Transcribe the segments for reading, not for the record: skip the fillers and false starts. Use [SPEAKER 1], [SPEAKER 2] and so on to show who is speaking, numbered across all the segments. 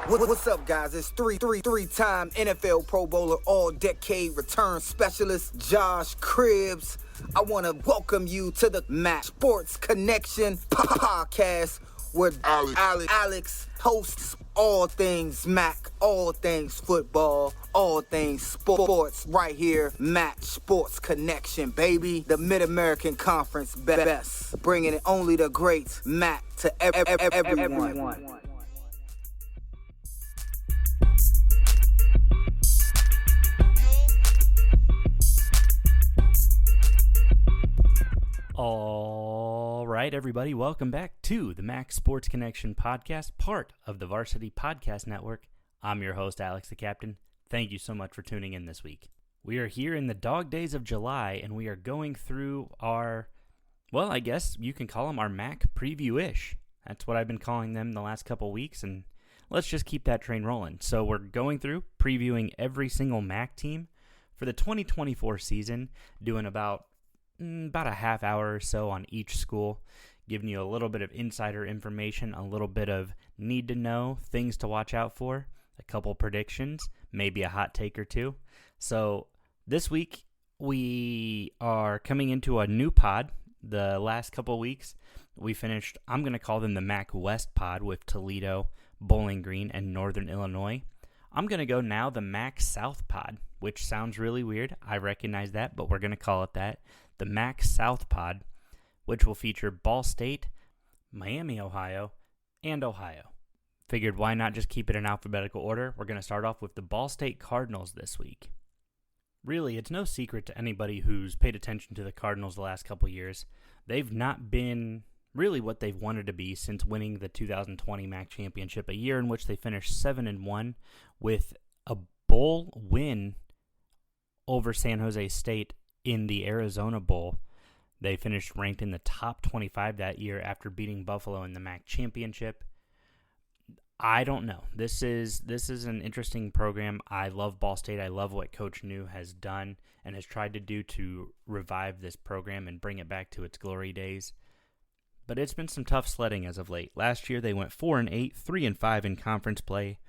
[SPEAKER 1] What's up, guys? It's three-time NFL Pro Bowler, all-decade return specialist, Josh Cribbs. I want to welcome you to the Mac Sports Connection podcast, where Alex hosts all things Mac, all things football, all things sports, right here, Mac Sports Connection, baby. The Mid-American Conference best, bringing it only the greats, Mac, to everyone.
[SPEAKER 2] All right, everybody, welcome back to the Mac Sports Connection podcast, part of the Varsity Podcast Network. I'm your host, Alex the Captain. Thank you so much for tuning in this week. We are here in the dog days of July, and we are going through our, well, I guess you can call them our Mac preview-ish. That's what I've been calling them the last couple weeks, and let's just keep that train rolling. So we're going through, previewing every single Mac team for the 2024 season, doing about a half hour or so on each school, giving you a little bit of insider information, a little bit of need to know, things to watch out for, a couple predictions, maybe a hot take or two. So this week we are coming into a new pod. The last couple weeks we finished, I'm going to call them the Mac West pod with Toledo, Bowling Green, and Northern Illinois. I'm going to go now the Mac South pod, which sounds really weird. I recognize that, but we're going to call it that. The Mac South pod, which will feature Ball State, Miami, Ohio, and Ohio. Figured why not just keep it in alphabetical order? We're going to start off with the Ball State Cardinals this week. Really, it's no secret to anybody who's paid attention to the Cardinals the last couple years. They've not been really what they've wanted to be since winning the 2020 MAC championship, a year in which they finished 7-1 with a bowl win over San Jose State in the Arizona Bowl. They finished ranked in the top 25 that year after beating Buffalo in the MAC championship. I don't know. This is an interesting program. I love Ball State. I love what Coach New has done and has tried to do to revive this program and bring it back to its glory days. But it's been some tough sledding as of late. Last year they went 4-8, 3-5 in conference play.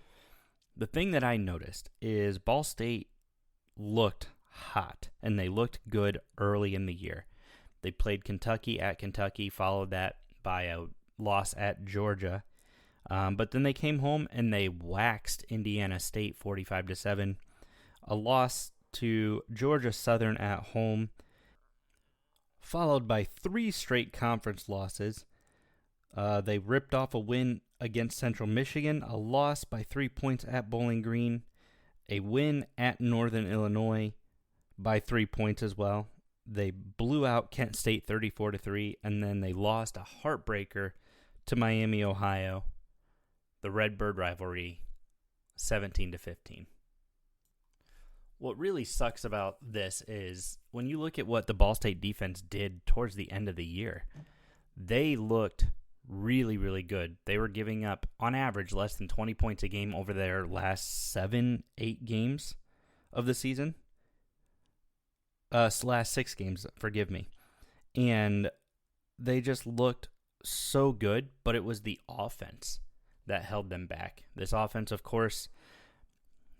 [SPEAKER 2] The thing that I noticed is Ball State looked hot, and they looked good early in the year. They played Kentucky at Kentucky, followed that by a loss at Georgia. But then they came home and they waxed Indiana State 45-7. A loss to Georgia Southern at home, followed by 3 straight conference losses. They ripped off a win against Central Michigan, a loss by 3 points at Bowling Green, a win at Northern Illinois by 3 points as well. They blew out Kent State 34-3, and then they lost a heartbreaker to Miami, Ohio, the Redbird rivalry, 17-15. What really sucks about this is when you look at what the Ball State defense did towards the end of the year, they looked really, really good. They were giving up, on average, less than 20 points a game over their last 7-8 games of the season. Last 6 games, forgive me. And they just looked so good, but it was the offense that held them back. This offense, of course,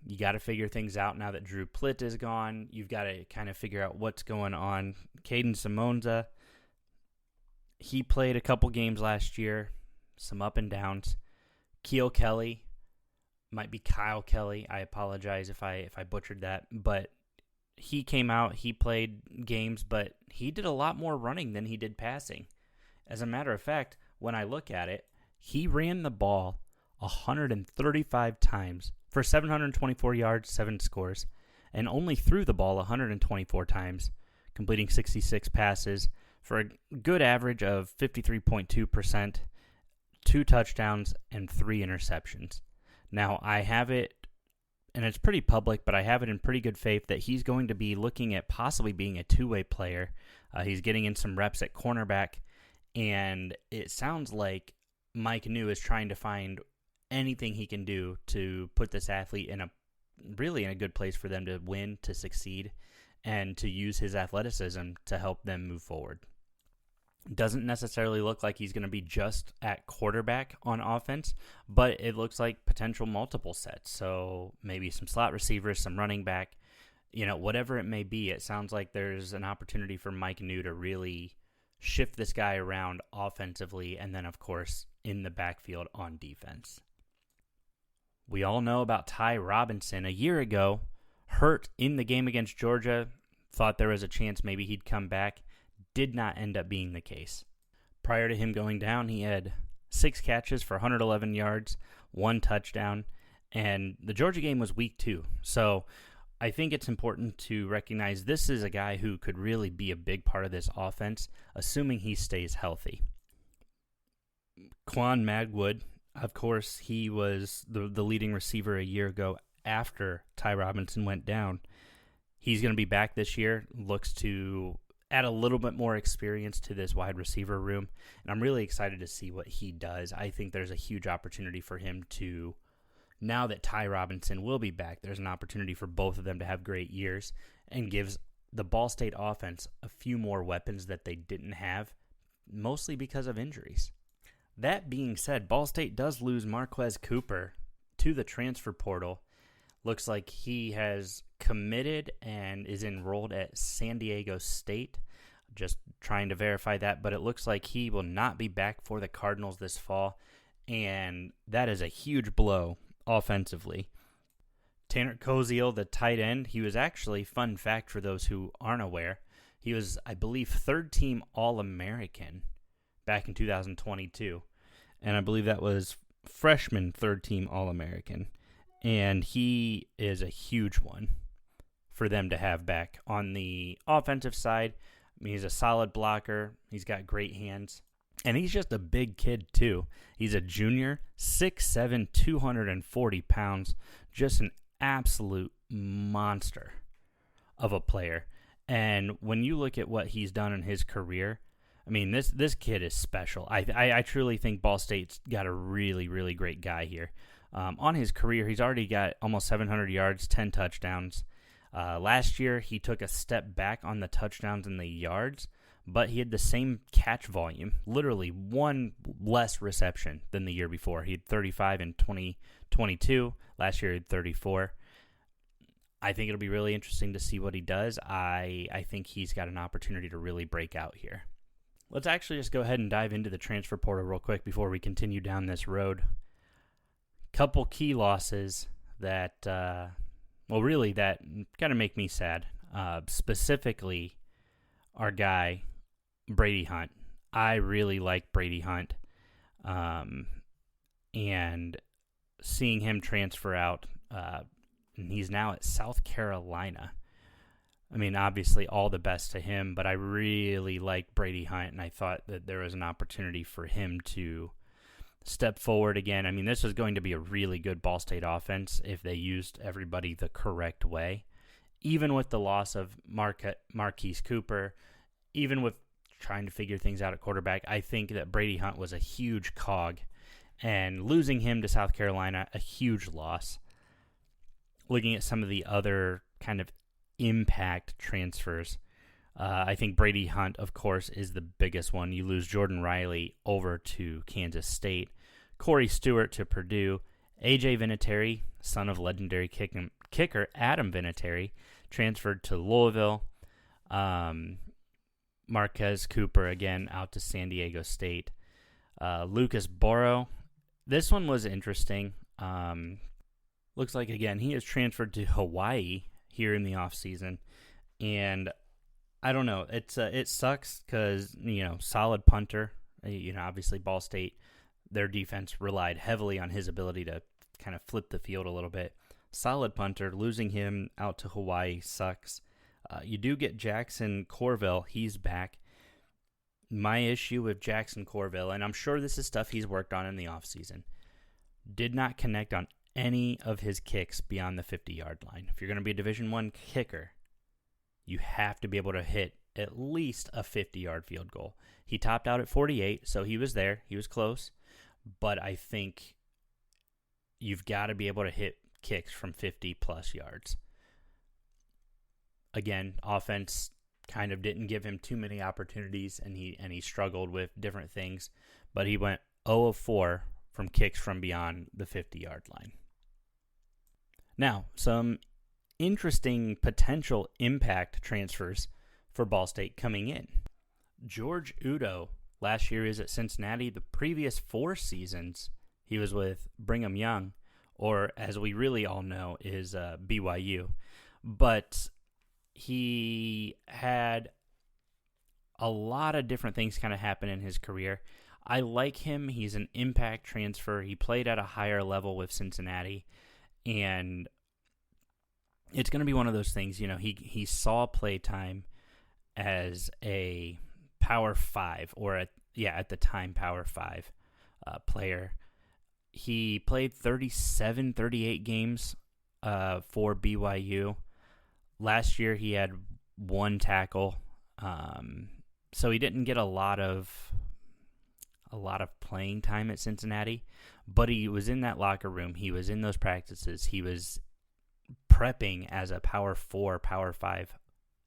[SPEAKER 2] you got to figure things out now that Drew Plitt is gone. You've got to kind of figure out what's going on. Caden Simonza, he played a couple games last year, some up and downs. Keel Kelly, might be Kyle Kelly. I apologize if I butchered that, but he came out, he played games, but he did a lot more running than he did passing. As a matter of fact, when I look at it, he ran the ball 135 times for 724 yards, 7 scores, and only threw the ball 124 times, completing 66 passes for a good average of 53.2%, 2 touchdowns, and 3 interceptions. Now, I have it, and it's pretty public, but I have it in pretty good faith that he's going to be looking at possibly being a two-way player. He's getting in some reps at cornerback, and it sounds like Mike New is trying to find anything he can do to put this athlete in a good place for them to win, to succeed, and to use his athleticism to help them move forward. Doesn't necessarily look like he's going to be just at quarterback on offense, but it looks like potential multiple sets. So maybe some slot receivers, some running back, whatever it may be. It sounds like there's an opportunity for Mike New to really shift this guy around offensively, and then, of course, in the backfield on defense. We all know about Ty Robinson. A year ago, hurt in the game against Georgia, thought there was a chance maybe he'd come back. Did not end up being the case. Prior to him going down, he had 6 catches for 111 yards, 1 touchdown, and the Georgia game was week 2. So I think it's important to recognize this is a guy who could really be a big part of this offense, assuming he stays healthy. Quan Magwood, of course, he was the leading receiver a year ago after Ty Robinson went down. He's going to be back this year, looks to add a little bit more experience to this wide receiver room, and I'm really excited to see what he does. I think there's a huge opportunity for him to, now that Ty Robinson will be back, there's an opportunity for both of them to have great years and gives the Ball State offense a few more weapons that they didn't have, mostly because of injuries. That being said, Ball State does lose Marquez Cooper to the transfer portal. Looks like he has committed and is enrolled at San Diego State. Just trying to verify that, but it looks like he will not be back for the Cardinals this fall, and that is a huge blow offensively. Tanner Koziel, the tight end, he was actually, fun fact for those who aren't aware, he was, I believe, third-team All-American back in 2022, and I believe that was freshman third-team All-American. And he is a huge one for them to have back on the offensive side. I mean, he's a solid blocker. He's got great hands. And he's just a big kid, too. He's a junior, 6'7", 240 pounds. Just an absolute monster of a player. And when you look at what he's done in his career, I mean, this kid is special. I truly think Ball State's got a really, really great guy here. On his career, he's already got almost 700 yards, 10 touchdowns. Last year, he took a step back on the touchdowns and the yards, but he had the same catch volume, literally one less reception than the year before. He had 35 in 2022. Last year, he had 34. I think it'll be really interesting to see what he does. I think he's got an opportunity to really break out here. Let's actually just go ahead and dive into the transfer portal real quick before we continue down this road. Couple key losses that, that kind of make me sad. Specifically, our guy, Brady Hunt. I really like Brady Hunt. And seeing him transfer out, and he's now at South Carolina. I mean, obviously, all the best to him, but I really like Brady Hunt, and I thought that there was an opportunity for him to step forward again. I mean, this was going to be a really good Ball State offense if they used everybody the correct way. Even with the loss of Marquise Cooper, even with trying to figure things out at quarterback, I think that Brady Hunt was a huge cog, and losing him to South Carolina, a huge loss. Looking at some of the other kind of impact transfers, I think Brady Hunt, of course, is the biggest one. You lose Jordan Riley over to Kansas State, Corey Stewart to Purdue, A.J. Vinatieri, son of legendary kicker Adam Vinatieri, transferred to Louisville. Marquez Cooper, again, out to San Diego State. Lucas Borrow, this one was interesting. Looks like, again, he is transferred to Hawaii here in the offseason, and I don't know. It sucks because, solid punter. Obviously Ball State, their defense relied heavily on his ability to kind of flip the field a little bit. Solid punter. Losing him out to Hawaii sucks. You do get Jackson Corville. He's back. My issue with Jackson Corville, and I'm sure this is stuff he's worked on in the offseason, did not connect on any of his kicks beyond the 50-yard line. If you're going to be a Division I kicker, you have to be able to hit at least a 50-yard field goal. He topped out at 48, so he was there. He was close. But I think you've got to be able to hit kicks from 50-plus yards. Again, offense kind of didn't give him too many opportunities, and he struggled with different things. But he went 0 of 4 from kicks from beyond the 50-yard line. Now, some interesting potential impact transfers for Ball State coming in. George Udo, last year is at Cincinnati. The previous 4 seasons, he was with Brigham Young, or as we really all know, is BYU. But he had a lot of different things kind of happen in his career. I like him. He's an impact transfer. He played at a higher level with Cincinnati, and it's going to be one of those things, he saw play time as a Power 5, or at the time Power 5 player. He played 38 games for BYU. Last year he had 1 tackle, so he didn't get a lot of playing time at Cincinnati, but he was in that locker room. He was in those practices. He was prepping as a Power 4, Power 5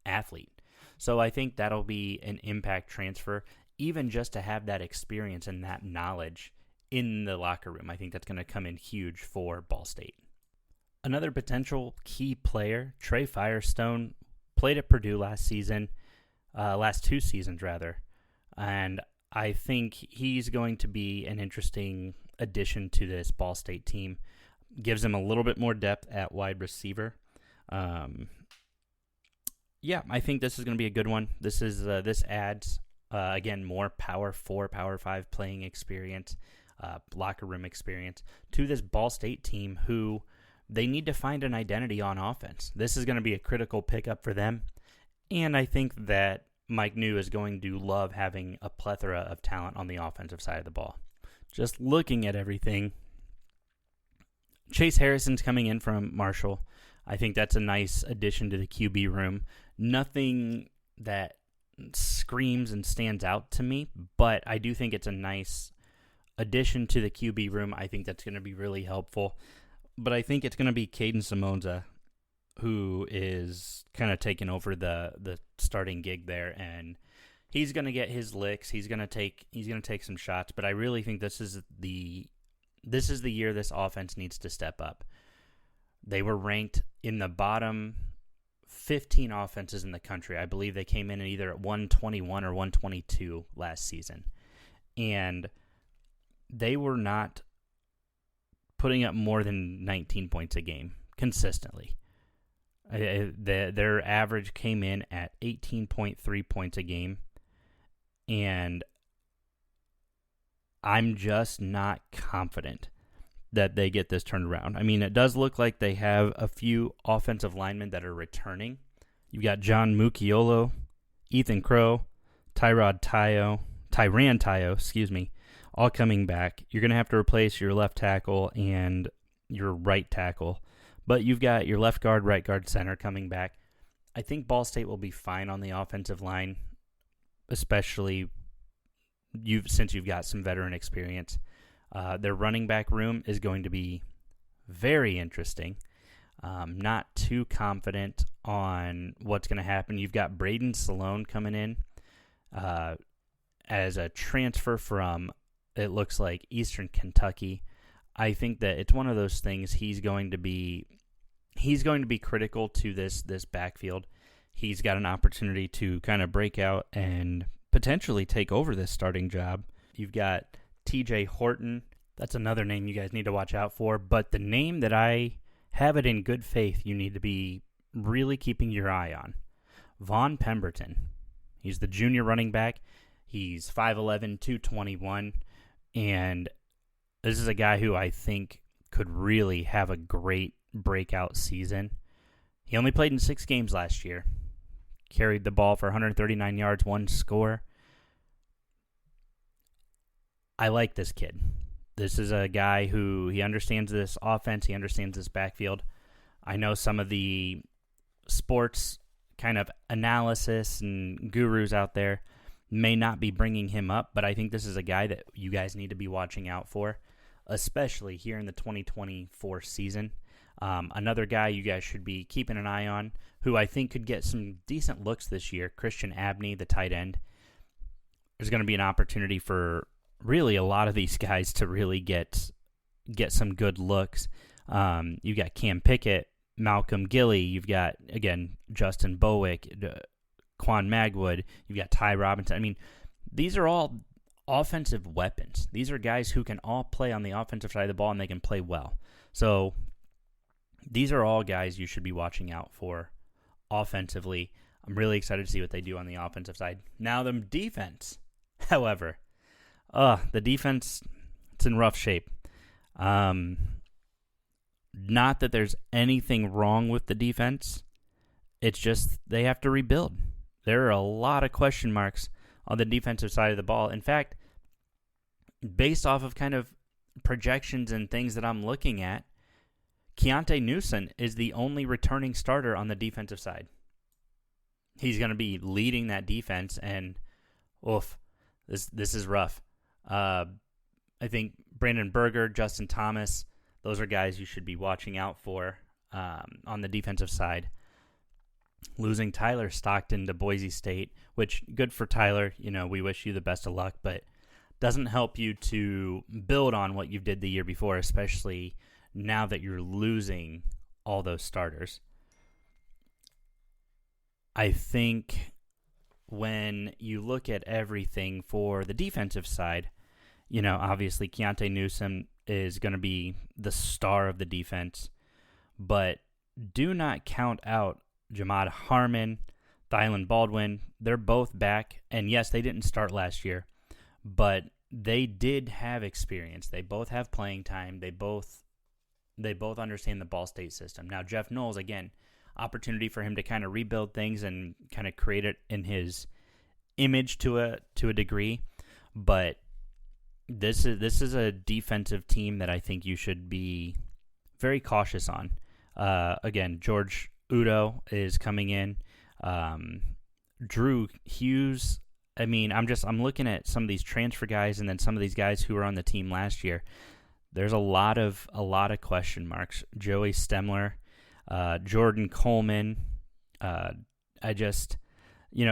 [SPEAKER 2] athlete. So I think that'll be an impact transfer, even just to have that experience and that knowledge in the locker room. I think that's going to come in huge for Ball State. Another potential key player, Trey Firestone, played at Purdue last season, last 2 seasons rather, and I think he's going to be an interesting addition to this Ball State team. Gives them a little bit more depth at wide receiver. I think this is going to be a good one. This adds, again, more Power 4, Power 5 playing experience, locker room experience to this Ball State team who they need to find an identity on offense. This is going to be a critical pickup for them, and I think that Mike New is going to love having a plethora of talent on the offensive side of the ball. Just looking at everything, Chase Harrison's coming in from Marshall. I think that's a nice addition to the QB room. Nothing that screams and stands out to me, but I do think it's a nice addition to the QB room. I think that's going to be really helpful. But I think it's going to be Caden Simonza who is kind of taking over the starting gig there, and he's going to get his licks. He's going to take some shots, but I really think this is the year this offense needs to step up. They were ranked in the bottom 15 offenses in the country. I believe they came in either at 121 or 122 last season, and they were not putting up more than 19 points a game consistently. Their average came in at 18.3 points a game, and I'm just not confident that they get this turned around. I mean, it does look like they have a few offensive linemen that are returning. You've got John Mucciolo, Ethan Crow, Tyran Tayo, all coming back. You're going to have to replace your left tackle and your right tackle. But you've got your left guard, right guard, center coming back. I think Ball State will be fine on the offensive line, especially since you've got some veteran experience. Their running back room is going to be very interesting. Not too confident on what's going to happen. You've got Braden Salone coming in as a transfer from, it looks like, Eastern Kentucky. I think that it's one of those things. He's going to be critical to this backfield. He's got an opportunity to kind of break out and potentially take over this starting job. You've got TJ Horton. That's another name you guys need to watch out for. But the name that I have it in good faith you need to be really keeping your eye on, Vaughn Pemberton. He's the junior running back. He's 5'11", 221, and this is a guy who I think could really have a great breakout season. He only played in 6 games last year. Carried the ball for 139 yards, 1 score. I like this kid. This is a guy who, he understands this offense. He understands this backfield. I know some of the sports kind of analysis and gurus out there may not be bringing him up, but I think this is a guy that you guys need to be watching out for, especially here in the 2024 season. Another guy you guys should be keeping an eye on, who I think could get some decent looks this year, Christian Abney, the tight end. There's going to be an opportunity for really a lot of these guys to really get some good looks. You've got Cam Pickett, Malcolm Gilly. You've got, again, Justin Bowick, Quan Magwood. You've got Ty Robinson. I mean, these are all offensive weapons. These are guys who can all play on the offensive side of the ball, and they can play well. So these are all guys you should be watching out for offensively. I'm really excited to see what they do on the offensive side. Now, the defense, however, the defense, it's in rough shape. Not that there's anything wrong with the defense. It's just they have to rebuild. There are a lot of question marks on the defensive side of the ball. In fact, based off of kind of projections and things that I'm looking at, Keontae Newsom is the only returning starter on the defensive side. He's going to be leading that defense, and this is rough. I think Brandon Berger, Justin Thomas, those are guys you should be watching out for on the defensive side. Losing Tyler Stockton to Boise State, which good for Tyler. You know, we wish you the best of luck, but doesn't help you to build on what you did the year before, especially now that you're losing all those starters. I think when you look at everything for the defensive side, you know, obviously Keontae Newsom is going to be the star of the defense, but do not count out Jamad Harmon, Thylan Baldwin. They're both back, and yes, they didn't start last year, but they did have experience. They both have playing time. They both understand the Ball State system. Now, Jeff Knowles, again, opportunity for him to kind of rebuild things and kind of create it in his image to a degree, but this is a defensive team that I think you should be very cautious on. Again, George Udo is coming in. Drew Hughes. I mean, I'm looking at some of these transfer guys and then some of these guys who were on the team last year. There's a lot of question marks. Joey Stemler, Jordan Coleman. It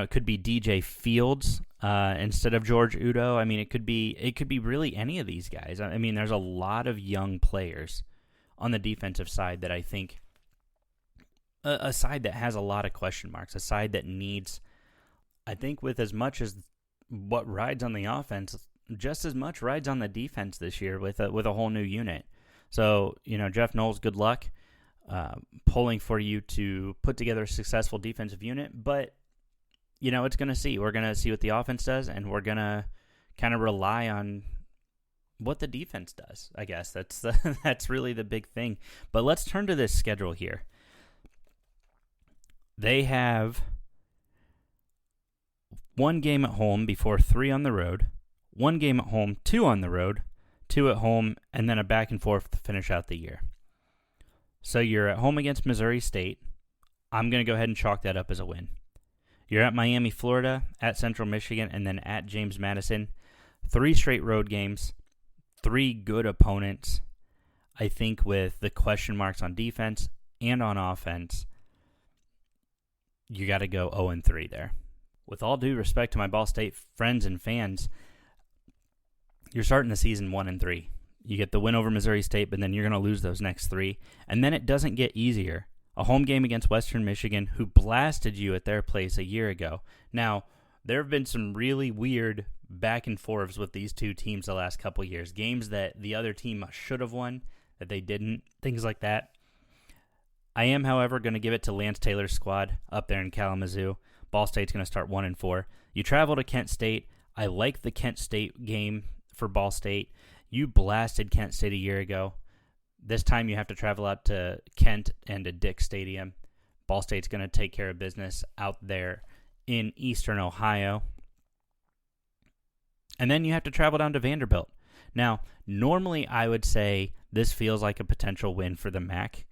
[SPEAKER 2] could be DJ Fields instead of George Udo. I mean, it could be really any of these guys. I mean, there's a lot of young players on the defensive side that I think a side that has a lot of question marks, a side that needs, I think, with as much as what rides on the offense, just as much rides on the defense this year with a whole new unit. So, Jeff Knowles, good luck pulling for you to put together a successful defensive unit. But, we're going to see what the offense does, and we're going to kind of rely on what the defense does. I guess that's really the big thing. But let's turn to this schedule here. They have one game at home before 3 on the road, one game at home, 2 on the road, 2 at home, and then a back and forth to finish out the year. So you're at home against Missouri State. I'm going to go ahead and chalk that up as a win. You're at Miami, Florida, at Central Michigan, and then at James Madison. 3 straight road games, 3 good opponents. I think with the question marks on defense and on offense, you got to go 0-3 there. With all due respect to my Ball State friends and fans, you're starting the season 1-3. You get the win over Missouri State, but then you're going to lose those next 3. And then it doesn't get easier. A home game against Western Michigan, who blasted you at their place a year ago. Now, there have been some really weird back and forths with these two teams the last couple years. Games that the other team should have won, that they didn't, things like that. I am, however, going to give it to Lance Taylor's squad up there in Kalamazoo. Ball State's going to start 1-4. You travel to Kent State. I like the Kent State game for Ball State. You blasted Kent State a year ago. This time you have to travel out to Kent and to Dick Stadium. Ball State's going to take care of business out there in Eastern Ohio. And then you have to travel down to Vanderbilt. Now, normally I would say this feels like a potential win for the MAC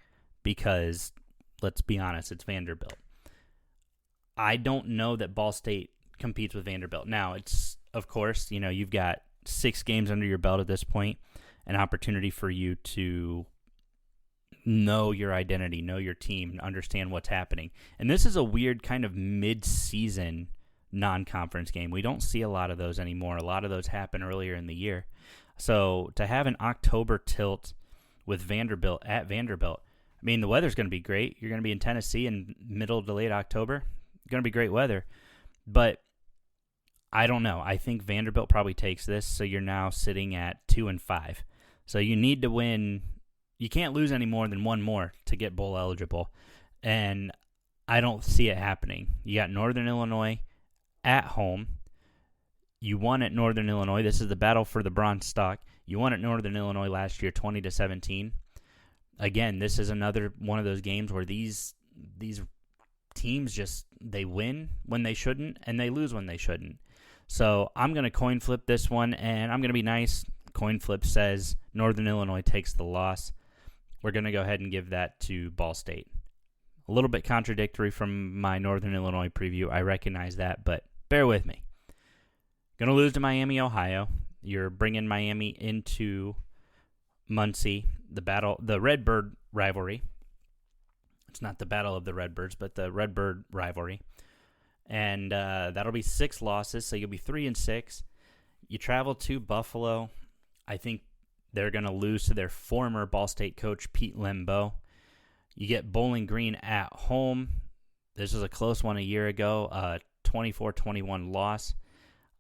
[SPEAKER 2] because, let's be honest, it's Vanderbilt. I don't know that Ball State competes with Vanderbilt. Now, it's, of course, you've got 6 games under your belt at this point, an opportunity for you to know your identity, know your team, understand what's happening. And this is a weird kind of mid-season non-conference game. We don't see a lot of those anymore. A lot of those happen earlier in the year. So to have an October tilt with Vanderbilt at Vanderbilt, I mean, the weather's going to be great. You're going to be in Tennessee in middle to late October. It's going to be great weather. But I don't know. I think Vanderbilt probably takes this, so you're now sitting at 2-5. So you need to win. You can't lose any more than one more to get bowl eligible. And I don't see it happening. You got Northern Illinois at home. You won at Northern Illinois. This is the battle for the bronze stock. You won at Northern Illinois last year 20-17. Again, this is another one of those games where these teams just, they win when they shouldn't and they lose when they shouldn't. So I'm going to coin flip this one, and I'm going to be nice. Coin flip says Northern Illinois takes the loss. We're going to go ahead and give that to Ball State. A little bit contradictory from my Northern Illinois preview. I recognize that, but bear with me. Going to lose to Miami, Ohio. You're bringing Miami into Muncie, the Redbird rivalry. It's not the Battle of the Redbirds, but the Redbird rivalry. And that'll be 6 losses, so you'll be 3-6. You travel to Buffalo. I think they're going to lose to their former Ball State coach, Pete Lembo. You get Bowling Green at home. This was a close one a year ago, 24-21 loss.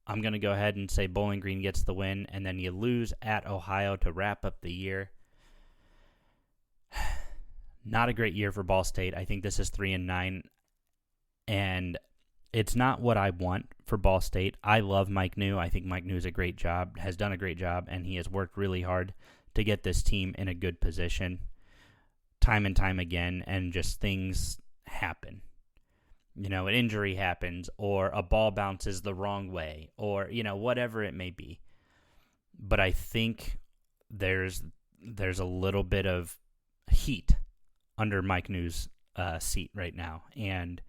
[SPEAKER 2] I'm going to go ahead and say Bowling Green gets the win, and then you lose at Ohio to wrap up the year. Not a great year for Ball State. I think this is 3-9, and it's not what I want for Ball State. I love Mike New. I think Mike New has done a great job, and he has worked really hard to get this team in a good position time and time again, and just things happen. You know, an injury happens, or a ball bounces the wrong way, or, you know, whatever it may be. But I think there's a little bit of heat under Mike New's seat right now, and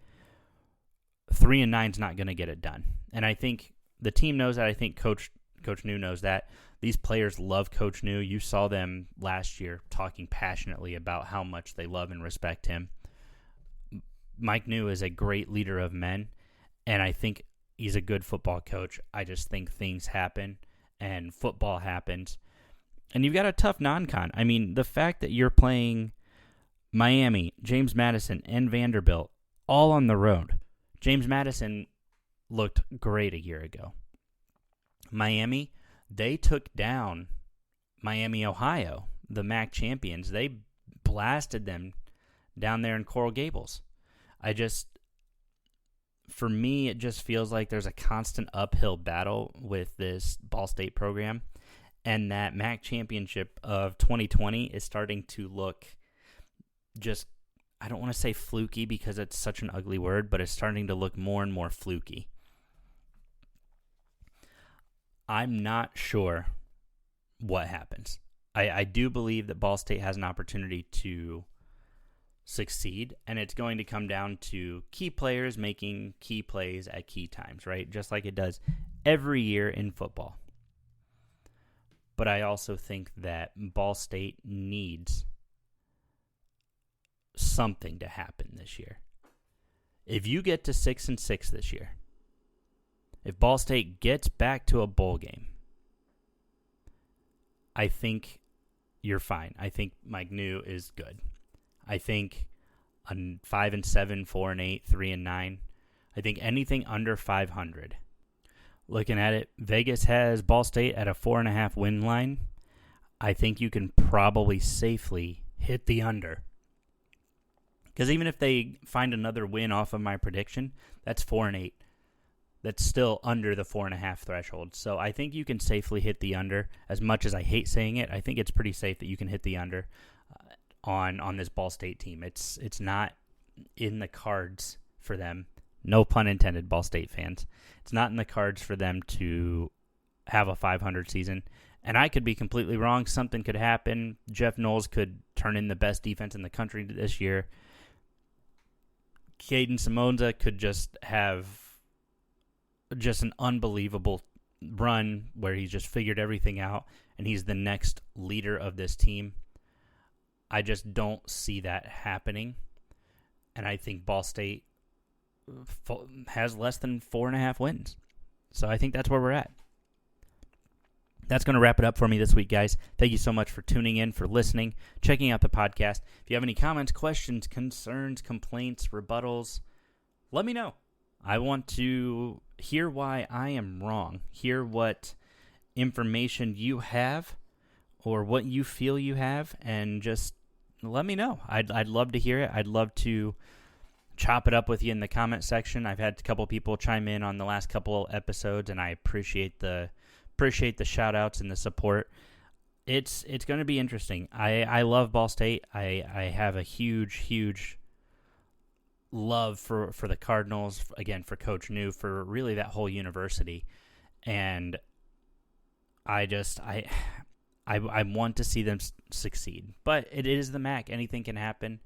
[SPEAKER 2] 3-9 is not going to get it done. And I think the team knows that. I think Coach New knows that. These players love Coach New. You saw them last year talking passionately about how much they love and respect him. Mike New is a great leader of men, and I think he's a good football coach. I just think things happen, and football happens. And you've got a tough non-con. I mean, the fact that you're playing Miami, James Madison, and Vanderbilt all on the road. James Madison looked great a year ago. Miami, they took down Miami, Ohio, the MAC champions. They blasted them down there in Coral Gables. For me, it just feels like there's a constant uphill battle with this Ball State program, and that MAC championship of 2020 is starting to look just, I don't want to say fluky because it's such an ugly word, but it's starting to look more and more fluky. I'm not sure what happens. I do believe that Ball State has an opportunity to succeed, and it's going to come down to key players making key plays at key times, right? Just like it does every year in football. But I also think that Ball State needs something to happen this year. If you get to 6-6 this year, if Ball State gets back to a bowl game, I think you're fine. I think Mike New is good. I think a 5-7, 4-8, 3-9. I think anything under 500. Looking at it, Vegas has Ball State at a 4.5 win line. I think you can probably safely hit the under. Because even if they find another win off of my prediction, that's 4-8. That's still under the 4.5 threshold. So I think you can safely hit the under. As much as I hate saying it, I think it's pretty safe that you can hit the under on this Ball State team. It's not in the cards for them. No pun intended, Ball State fans. It's not in the cards for them to have a 500 season. And I could be completely wrong. Something could happen. Jeff Knowles could turn in the best defense in the country this year. Caden Simonza could just have just an unbelievable run where he's just figured everything out, and he's the next leader of this team. I just don't see that happening. And I think Ball State has less than 4.5 wins. So I think that's where we're at. That's going to wrap it up for me this week, guys. Thank you so much for tuning in, for listening, checking out the podcast. If you have any comments, questions, concerns, complaints, rebuttals, let me know. I want to hear why I am wrong, hear what information you have or what you feel you have, and just let me know. I'd love to hear it. I'd love to chop it up with you in the comment section. I've had a couple people chime in on the last couple episodes, and I appreciate the shout outs and the support. It's going to be interesting. I love Ball State. I have a huge love for the Cardinals, again, for Coach New, for really that whole university. And I want to see them succeed. But it is the MAC. Anything can happen.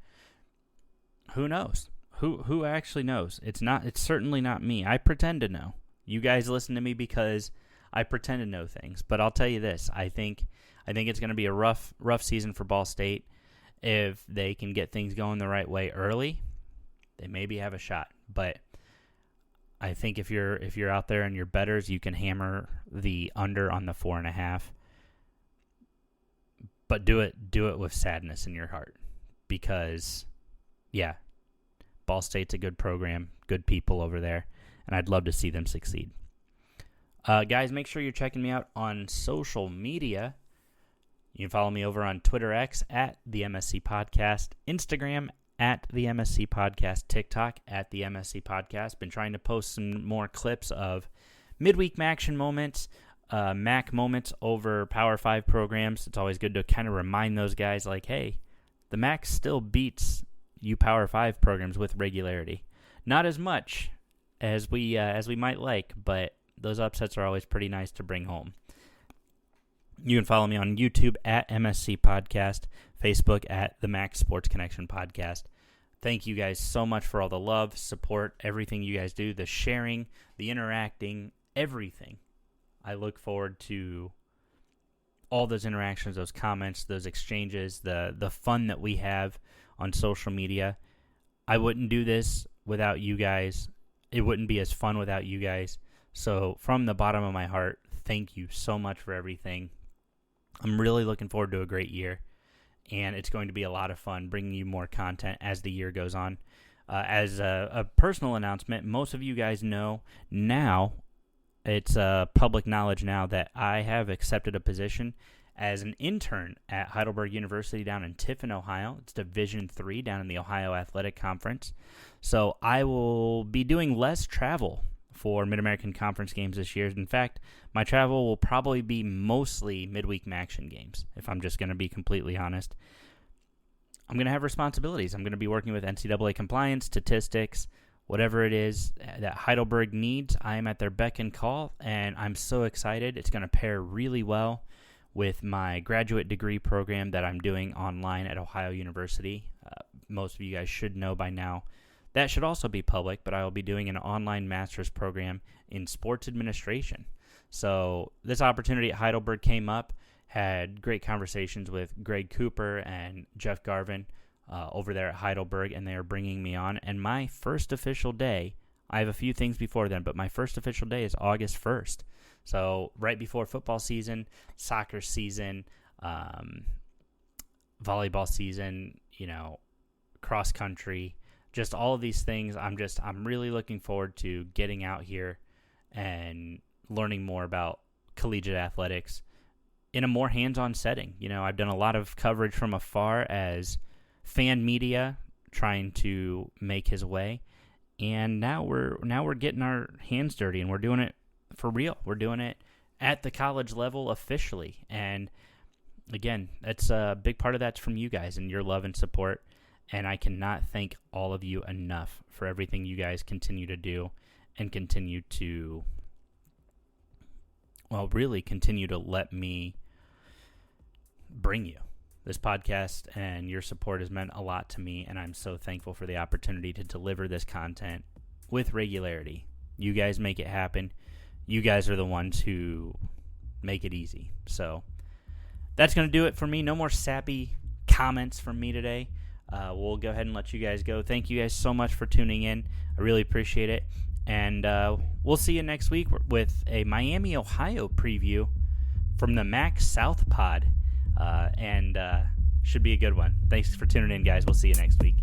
[SPEAKER 2] Who knows? Who actually knows? It's certainly not me. I pretend to know. You guys listen to me because I pretend to know things. But I'll tell you this. I think it's going to be a rough season for Ball State. If they can get things going the right way early, they maybe have a shot. But I think if you're out there and you're bettors, you can hammer the under on the 4.5. But do it with sadness in your heart, because yeah, Ball State's a good program, good people over there, and I'd love to see them succeed. Guys, make sure you're checking me out on social media. You can follow me over on Twitter X at the MSC Podcast, Instagram at the MSC Podcast, TikTok at the MSC Podcast. Been trying to post some more clips of midweek Maction moments, MAC moments over Power 5 programs. It's always good to kind of remind those guys, like, hey, the MAC still beats you Power 5 programs with regularity. Not as much as we might like, but those upsets are always pretty nice to bring home. You can follow me on YouTube at MSC Podcast, Facebook at the MAC Sports Connection Podcast. Thank you guys so much for all the love, support, everything you guys do, the sharing, the interacting, everything. I look forward to all those interactions, those comments, those exchanges, the fun that we have on social media. I wouldn't do this without you guys. It wouldn't be as fun without you guys. So from the bottom of my heart, thank you so much for everything. I'm really looking forward to a great year, and it's going to be a lot of fun bringing you more content as the year goes on. As a personal announcement, most of you guys know now, it's public knowledge now, that I have accepted a position as an intern at Heidelberg University down in Tiffin, Ohio. It's Division III down in the Ohio Athletic Conference. So I will be doing less travel for Mid-American Conference games this year. In fact, my travel will probably be mostly midweek Maction games, if I'm just going to be completely honest. I'm going to have responsibilities. I'm going to be working with NCAA compliance, statistics, whatever it is that Heidelberg needs. I am at their beck and call, and I'm so excited. It's going to pair really well with my graduate degree program that I'm doing online at Ohio University. Most of you guys should know by now. That should also be public, but I will be doing an online master's program in sports administration. So this opportunity at Heidelberg came up, had great conversations with Greg Cooper and Jeff Garvin over there at Heidelberg, and they are bringing me on. And my first official day, I have a few things before then, but my first official day is August 1st. So right before football season, soccer season, volleyball season, cross country, just all of these things. I'm really looking forward to getting out here and learning more about collegiate athletics in a more hands-on setting. I've done a lot of coverage from afar as fan media trying to make his way, and now we're getting our hands dirty, and we're doing it for real. We're doing it at the college level officially, and again, that's a big part of that's from you guys and your love and support. And I cannot thank all of you enough for everything you guys continue to do and continue to, really continue to let me bring you. This podcast and your support has meant a lot to me, and I'm so thankful for the opportunity to deliver this content with regularity. You guys make it happen. You guys are the ones who make it easy. So that's going to do it for me. No more sappy comments from me today. We'll go ahead and let you guys go. Thank you guys so much for tuning in. I really appreciate it. And we'll see you next week with a Miami, Ohio preview from the Mac South Pod. And should be a good one. Thanks for tuning in, guys. We'll see you next week.